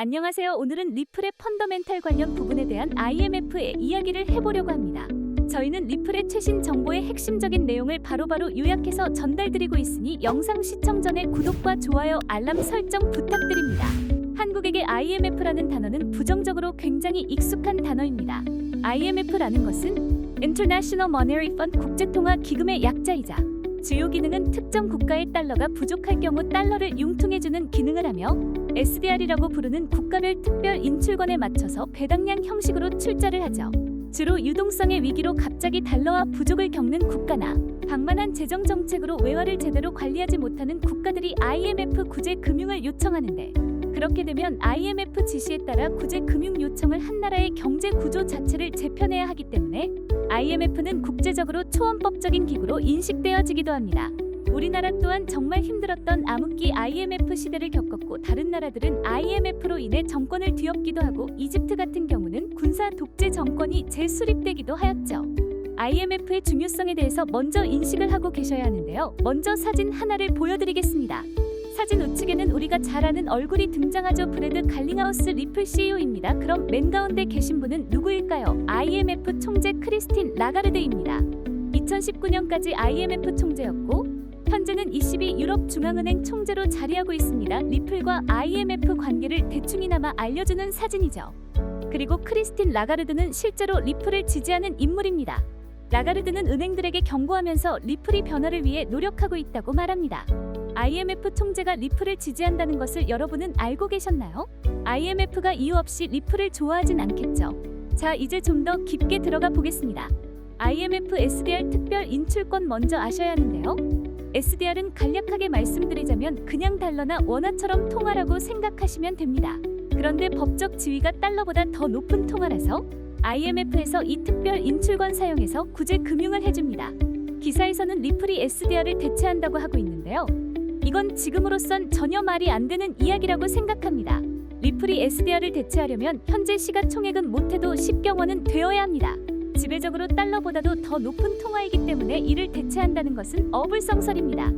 안녕하세요. 오늘은 리플의 펀더멘탈 관련 부분에 대한 IMF의 이야기를 해보려고 합니다. 저희는 리플의 최신 정보의 핵심적인 내용을 바로바로 요약해서 전달드리고 있으니 영상 시청 전에 구독과 좋아요, 알람 설정 부탁드립니다. 한국에게 IMF라는 단어는 부정적으로 굉장히 익숙한 단어입니다. IMF라는 것은 International Monetary Fund 국제통화기금의 약자이자 주요 기능은 특정 국가의 달러가 부족할 경우 달러를 융통해주는 기능을 하며 SDR이라고 부르는 국가별 특별 인출권에 맞춰서 배당량 형식으로 출자를 하죠. 주로 유동성의 위기로 갑자기 달러와 부족을 겪는 국가나 방만한 재정 정책으로 외화를 제대로 관리하지 못하는 국가들이 IMF 구제 금융을 요청하는데, 그렇게 되면 IMF 지시에 따라 구제 금융 요청을 한 나라의 경제 구조 자체를 재편해야 하기 때문에 IMF는 국제적으로 초원법적인 기구로 인식되어지기도 합니다. 우리나라 또한 정말 힘들었던 암흑기 IMF 시대를 겪었고, 다른 나라들은 IMF로 인해 정권을 뒤엎기도 하고, 이집트 같은 경우는 군사 독재 정권이 재수립되기도 하였죠. IMF의 중요성에 대해서 먼저 인식을 하고 계셔야 하는데요. 먼저 사진 하나를 보여드리겠습니다. 사진 우측에는 우리가 잘 아는 얼굴이 등장하죠. 브래드 갈링하우스 리플 CEO입니다. 그럼 맨 가운데 계신 분은 누구일까요? IMF 총재 크리스틴 라가르드입니다. 2019년까지 IMF 총재였고 현재는 ECB 유럽중앙은행 총재로 자리하고 있습니다. 리플과 IMF 관계를 대충이나마 알려주는 사진이죠. 그리고 크리스틴 라가르드는 실제로 리플을 지지하는 인물입니다. 라가르드는 은행들에게 경고하면서 리플이 변화를 위해 노력하고 있다고 말합니다. IMF 총재가 리플을 지지한다는 것을 여러분은 알고 계셨나요? IMF가 이유 없이 리플을 좋아하진 않겠죠. 자, 이제 좀 더 깊게 들어가 보겠습니다. IMF SDR 특별 인출권 먼저 아셔야 하는데요. SDR은 간략하게 말씀드리자면 그냥 달러나 원화처럼 통화라고 생각하시면 됩니다. 그런데 법적 지위가 달러보다 더 높은 통화라서 IMF에서 이 특별 인출권 사용해서 구제 금융을 해줍니다. 기사에서는 리플이 SDR을 대체한다고 하고 있는데요. 이건 지금으로선 전혀 말이 안 되는 이야기라고 생각합니다. 리플이 SDR을 대체하려면 현재 시가총액은 못해도 10경 원은 되어야 합니다. 지배적으로 달러보다도 더 높은 통화이기 때문에 이를 대체한다는 것은 어불성설입니다.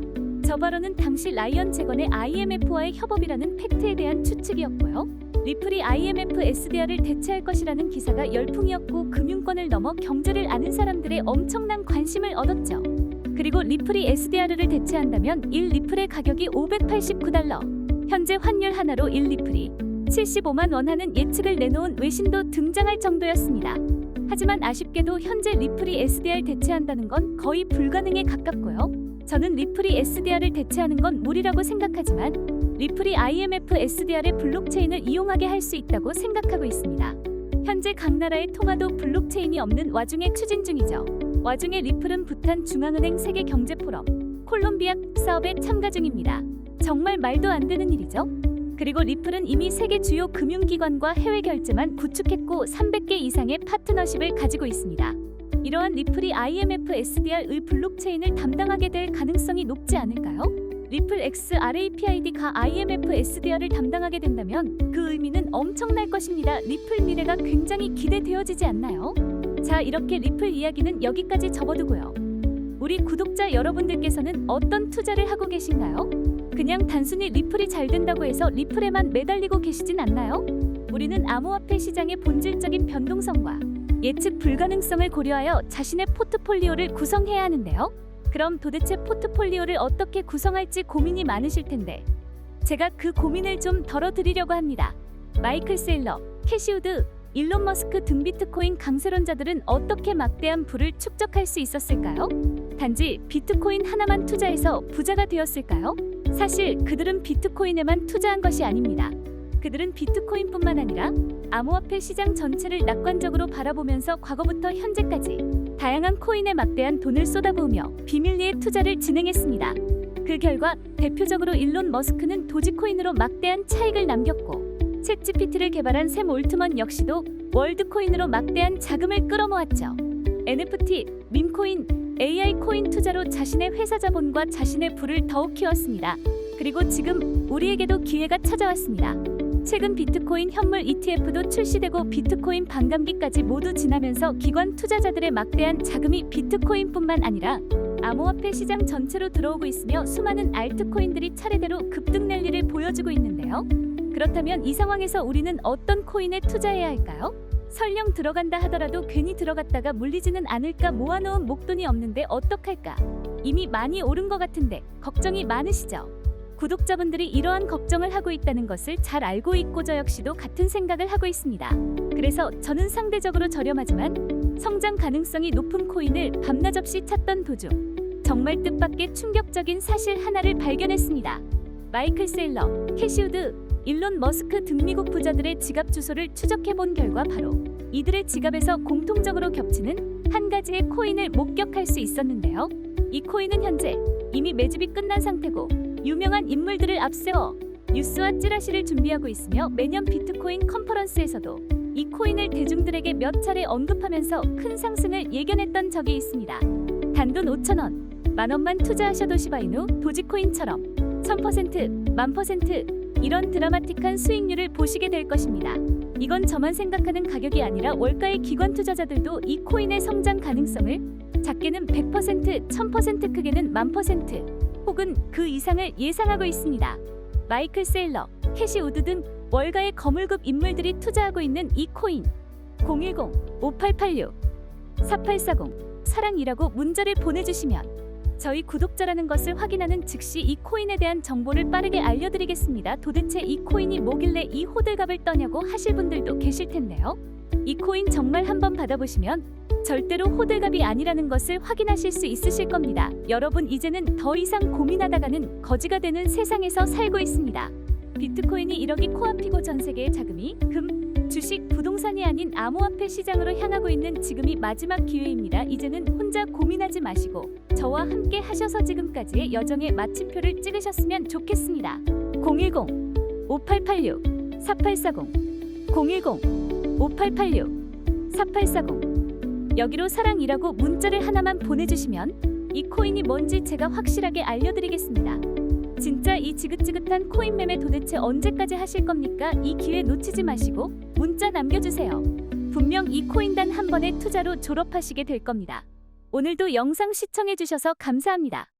저 발언은 당시 라이언 재건의 IMF와의 협업이라는 팩트에 대한 추측이었고요. 리플이 IMF SDR을 대체할 것이라는 기사가 열풍이었고 금융권을 넘어 경제를 아는 사람들의 엄청난 관심을 얻었죠. 그리고 리플이 SDR을 대체한다면 1리플의 가격이 $589, 현재 환율 하나로 1리플이 75만 원 하는 예측을 내놓은 외신도 등장할 정도였습니다. 하지만 아쉽게도 현재 리플이 SDR 대체한다는 건 거의 불가능에 가깝고요. 저는 리플이 SDR을 대체하는 건 무리라고 생각하지만 리플이 IMF SDR의 블록체인을 이용하게 할 수 있다고 생각하고 있습니다. 현재 각 나라의 통화도 블록체인이 없는 와중에 추진 중이죠. 와중에 리플은 부탄 중앙은행 세계경제포럼 콜롬비아 사업에 참가 중입니다. 정말 말도 안 되는 일이죠. 그리고 리플은 이미 세계 주요 금융기관과 해외 결제만 구축했고 300개 이상의 파트너십을 가지고 있습니다. 이러한 리플이 IMF SDR의 블록체인을 담당하게 될 가능성이 높지 않을까요? 리플 XRAPID가 IMF SDR을 담당하게 된다면 그 의미는 엄청날 것입니다. 리플 미래가 굉장히 기대되어지지 않나요? 자, 이렇게 리플 이야기는 여기까지 접어두고요. 우리 구독자 여러분들께서는 어떤 투자를 하고 계신가요? 그냥 단순히 리플이 잘 된다고 해서 리플에만 매달리고 계시진 않나요? 우리는 암호화폐 시장의 본질적인 변동성과 예측 불가능성을 고려하여 자신의 포트폴리오를 구성해야 하는데요. 그럼 도대체 포트폴리오를 어떻게 구성할지 고민이 많으실 텐데 제가 그 고민을 좀 덜어드리려고 합니다. 마이클 세일러, 캐시 우드, 일론 머스크 등 비트코인 강세론자들은 어떻게 막대한 부를 축적할 수 있었을까요? 단지 비트코인 하나만 투자해서 부자가 되었을까요? 사실 그들은 비트코인에만 투자한 것이 아닙니다. 그들은 비트코인뿐만 아니라 암호화폐 시장 전체를 낙관적으로 바라보면서 과거부터 현재까지 다양한 코인에 막대한 돈을 쏟아부으며 비밀리에 투자를 진행했습니다. 그 결과 대표적으로 일론 머스크는 도지코인으로 막대한 차익을 남겼고, 챗GPT를 개발한 샘 올트먼 역시도 월드코인으로 막대한 자금을 끌어모았죠. NFT, 밈코인, AI 코인 투자로 자신의 회사 자본과 자신의 부를 더욱 키웠습니다. 그리고 지금 우리에게도 기회가 찾아왔습니다. 최근 비트코인 현물 ETF도 출시되고 비트코인 반감기까지 모두 지나면서 기관 투자자들의 막대한 자금이 비트코인뿐만 아니라 암호화폐 시장 전체로 들어오고 있으며 수많은 알트코인들이 차례대로 급등 랠리를 보여주고 있는데요. 그렇다면 이 상황에서 우리는 어떤 코인에 투자해야 할까요? 설령 들어간다 하더라도 괜히 들어갔다가 물리지는 않을까. 모아놓은 목돈이 없는데 어떡할까? 이미 많이 오른 것 같은데 걱정이 많으시죠? 구독자분들이 이러한 걱정을 하고 있다는 것을 잘 알고 있고 저 역시도 같은 생각을 하고 있습니다. 그래서 저는 상대적으로 저렴하지만 성장 가능성이 높은 코인을 밤낮 없이 찾던 도중 정말 뜻밖의 충격적인 사실 하나를 발견했습니다. 마이클 셀러, 캐시 우드, 일론 머스크 등 미국 부자들의 지갑 주소를 추적해본 결과 바로 이들의 지갑에서 공통적으로 겹치는 한 가지의 코인을 목격할 수 있었는데요. 이 코인은 현재 이미 매집이 끝난 상태고 유명한 인물들을 앞세워 뉴스와 찌라시를 준비하고 있으며 매년 비트코인 컨퍼런스에서도 이 코인을 대중들에게 몇 차례 언급하면서 큰 상승을 예견했던 적이 있습니다. 단돈 5,000원, 만원만 투자하셔도 시바이누, 도지코인처럼 1000%, 10,000% 이런 드라마틱한 수익률을 보시게 될 것입니다. 이건 저만 생각하는 가격이 아니라 월가의 기관 투자자들도 이 코인의 성장 가능성을 작게는 100%, 1000%, 크게는 10,000% 혹은 그 이상을 예상하고 있습니다. 마이클 셀러, 캐시 우드 등 월가의 거물급 인물들이 투자하고 있는 이 코인 010-5886-4840 사랑이라고 문자를 보내주시면 저희 구독자라는 것을 확인하는 즉시 이 코인에 대한 정보를 빠르게 알려드리겠습니다. 도대체 이 코인이 뭐길래 이 호들갑을 떠냐고 하실 분들도 계실 텐데요. 이 코인 정말 한번 받아보시면 절대로 호들갑이 아니라는 것을 확인하실 수 있으실 겁니다. 여러분 이제는 더 이상 고민하다가는 거지가 되는 세상에서 살고 있습니다. 비트코인이 1억이 코앞이고 전 세계의 자금이 금, 주식, 부동산이 아닌 암호화폐 시장으로 향하고 있는 지금이 마지막 기회입니다. 이제는 혼자 고민하지 마시고 저와 함께 하셔서 지금까지의 여정의 마침표를 찍으셨으면 좋겠습니다. 010-5886-4840 010-5886-4840 여기로 사랑이라고 문자를 하나만 보내주시면 이 코인이 뭔지 제가 확실하게 알려드리겠습니다. 진짜 이 지긋지긋한 코인 매매 도대체 언제까지 하실 겁니까? 이 기회 놓치지 마시고 문자 남겨주세요. 분명 이 코인 단 한 번의 투자로 졸업하시게 될 겁니다. 오늘도 영상 시청해주셔서 감사합니다.